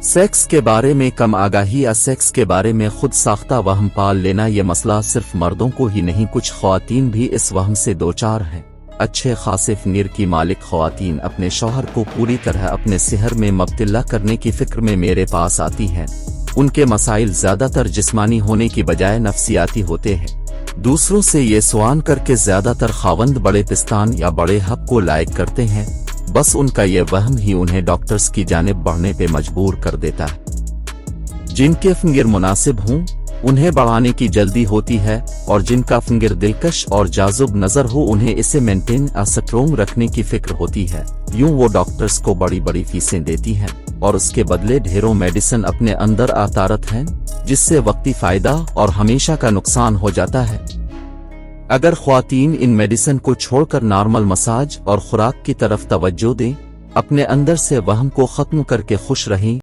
Sex के बारे में कम आगाही या सेक्स के बारे में खुद साख्ता वहम पाल लेना ये मसला सिर्फ मर्दों को ही नहीं, कुछ ख्वातीन भी इस वहम से दोचार हैं। अच्छे खासे फिंगर की मालिक ख्वातीन अपने शौहर को पूरी तरह अपने सिहर में मुब्तला करने की फिक्र में मेरे पास आती हैं। उनके मसाइल ज्यादातर जिस्मानी होने की बजाय नफ्सियाती होते हैं। दूसरों से ये सवाल करके ज्यादातर खावंद बड़े पिस्तान या बड़े हक को लायक करते हैं। बस उनका ये वहम ही उन्हें डॉक्टर्स की जानिब बढ़ने पे मजबूर कर देता है। जिनके फिंगर मुनासिब हों उन्हें बढ़ाने की जल्दी होती है, और जिनका फिंगर दिलकश और जाजुब नजर हो उन्हें इसे मेंटेन स्ट्रोंग रखने की फिक्र होती है। यूं वो डॉक्टर्स को बड़ी बड़ी फीसें देती हैं और उसके बदले ढेरों मेडिसिन अपने अंदर आतारत हैं, जिससे वक्ती फायदा और हमेशा का नुकसान हो जाता है। अगर ख्वातीन इन मेडिसिन को छोड़कर नॉर्मल मसाज और खुराक की तरफ तवज्जो दें, अपने अंदर से वहम को खत्म करके खुश रहें,